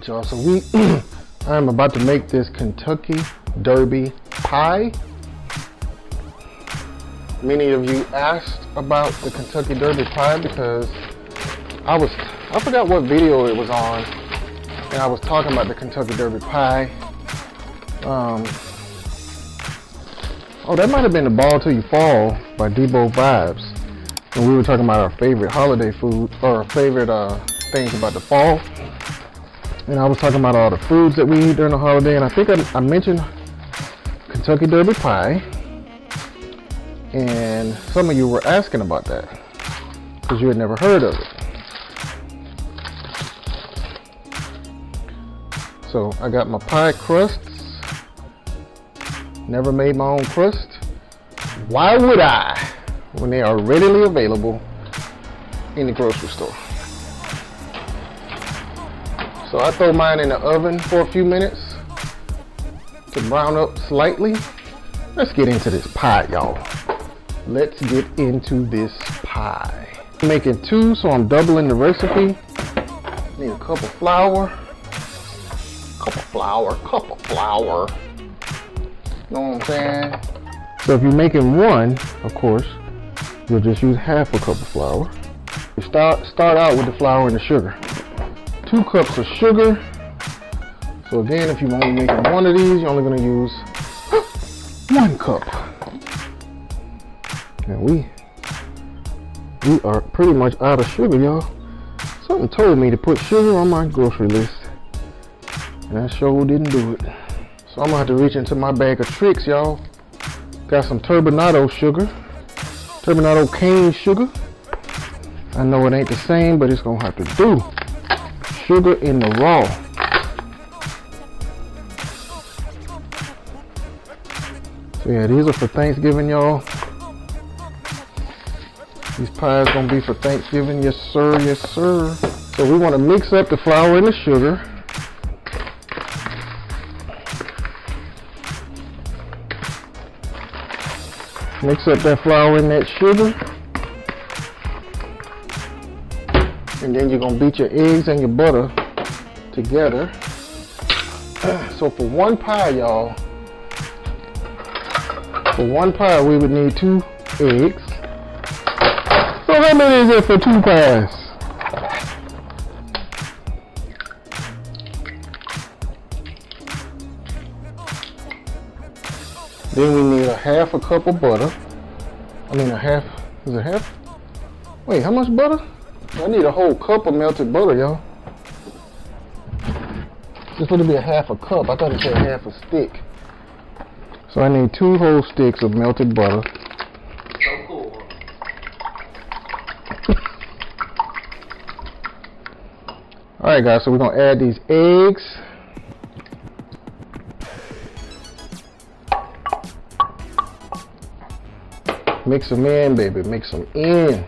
right, y'all. So I'm about to make this Kentucky Derby pie. Many of you asked about the Kentucky Derby pie because I forgot what video it was on, and I was talking about the Kentucky Derby pie. Oh, that might have been the Ball Till You Fall by Debo Vibes. And we were talking about our favorite holiday food, or our favorite things about the fall. And I was talking about all the foods that we eat during the holiday, and I think I mentioned Kentucky Derby pie. And some of you were asking about that because you had never heard of it. So I got my pie crusts. Never made my own crust. Why would I when they are readily available in the grocery store? So I throw mine in the oven for a few minutes to brown up slightly. Let's get into this pie, y'all. Let's get into this pie. I'm making 2, so I'm doubling the recipe. Need a cup of flour. Cup of flour. You know what I'm saying? So if you're making 1, of course, you'll just use half a cup of flour. You start out with the flour and the sugar. 2 cups of sugar. So again, if you're only making 1 of these, you're only gonna use 1 cup. And we are pretty much out of sugar, y'all. Something told me to put sugar on my grocery list, and I sure didn't do it. So I'm gonna have to reach into my bag of tricks, y'all. Got some turbinado sugar, turbinado cane sugar. I know it ain't the same, but it's gonna have to do. Sugar in the raw. So yeah, these are for Thanksgiving, y'all. These pies gonna be for Thanksgiving, yes sir, yes sir. So we wanna mix up the flour and the sugar. Mix up that flour and that sugar. And then you're gonna beat your eggs and your butter together. So for 1 pie, y'all, for 1 pie we would need 2 eggs. So how many is it for 2 pies? Then we need a half a cup of butter. Is it half? Wait, how much butter? I need a whole cup of melted butter, y'all. It's supposed to be a half a cup. I thought it said half a stick. So I need 2 whole sticks of melted butter. So cool. Alright guys, so we're gonna add these eggs. Mix them in, baby, mix them in.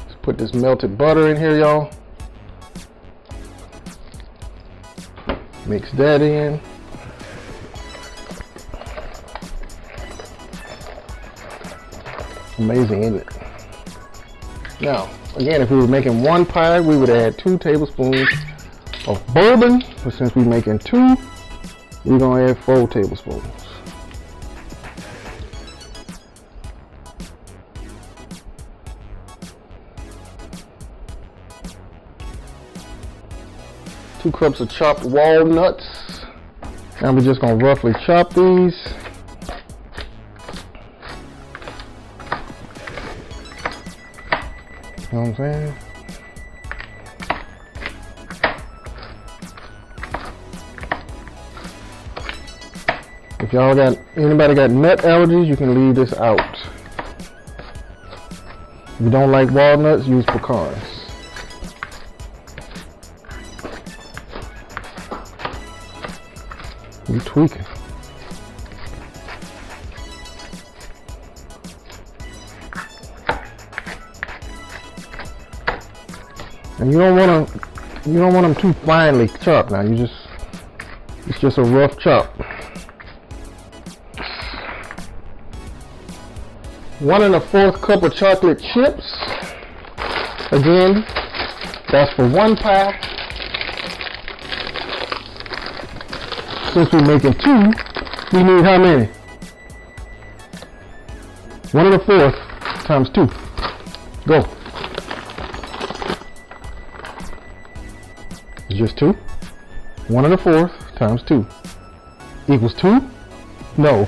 Let's put this melted butter in here, y'all. Mix that in. Amazing, isn't it? Now, again, if we were making 1 pie, we would add 2 tablespoons of bourbon. But since we're making 2, we're gonna add 4 tablespoons. Two cups of chopped walnuts. Now we're just gonna roughly chop these. You know what I'm saying? If y'all anybody got nut allergies, you can leave this out. If you don't like walnuts, use pecans. You tweaking. And you don't want them too finely chopped. Now it's just a rough chop. 1 1/4 cup of chocolate chips. Again, that's for 1 pie. Since we're making 2, we need how many? 1 1/4 times 2. Go. It's just 2. 1 1/4 times 2 equals 2? No.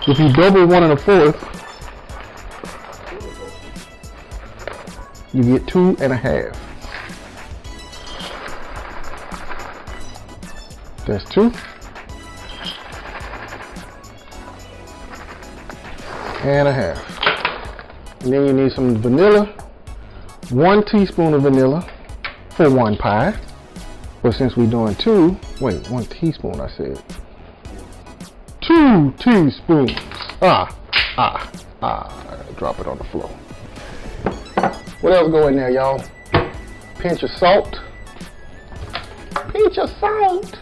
If you double 1 1/4, you get 2 1/2. That's 2. And 1/2. And then you need some vanilla. 1 teaspoon of vanilla for 1 pie. But since we're doing 2, wait, 1 teaspoon I said. 2 teaspoons. Drop it on the floor. What else go in there, y'all? Pinch of salt. Pinch of salt.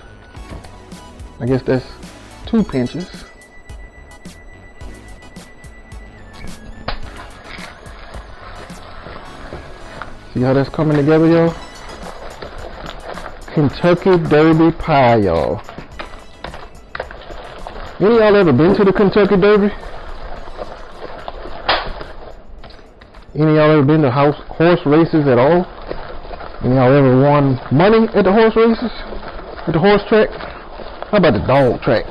I guess that's 2 pinches. See how that's coming together, y'all? Kentucky Derby pie, y'all. Any of y'all ever been to the Kentucky Derby? Any of y'all ever been to horse races at all? Any of y'all ever won money at the horse races? At the horse track? How about the dog track?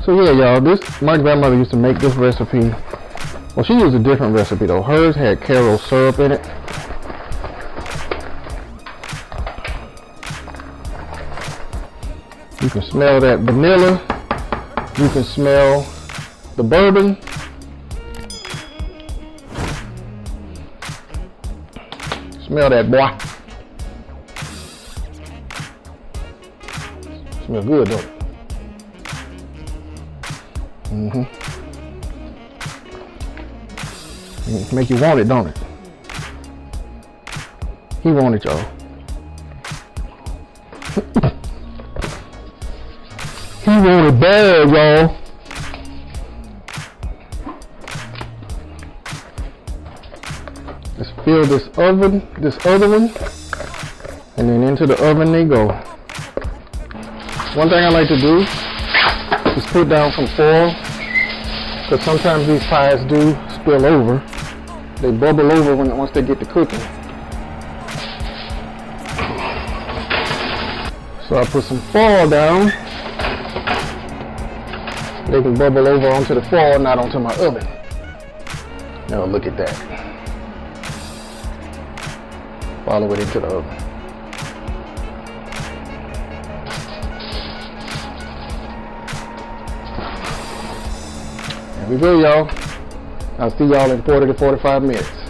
So yeah, y'all, my grandmother used to make this recipe. Well, she used a different recipe though. Hers had carob syrup in it. You can smell that vanilla. You can smell the bourbon. Smell that, boy. Smell good, don't it? Make you want it, don't it? He want it, y'all. He want it bad, y'all. Let's fill this other one, and then into the oven they go. One thing I like to do is put down some foil, because sometimes these pies do spill over. They bubble over once they get to cooking. So I put some foil down. They can bubble over onto the foil, not onto my oven. Now look at that. Follow it into the oven. There we go, y'all. I'll see y'all in 40 to 45 minutes.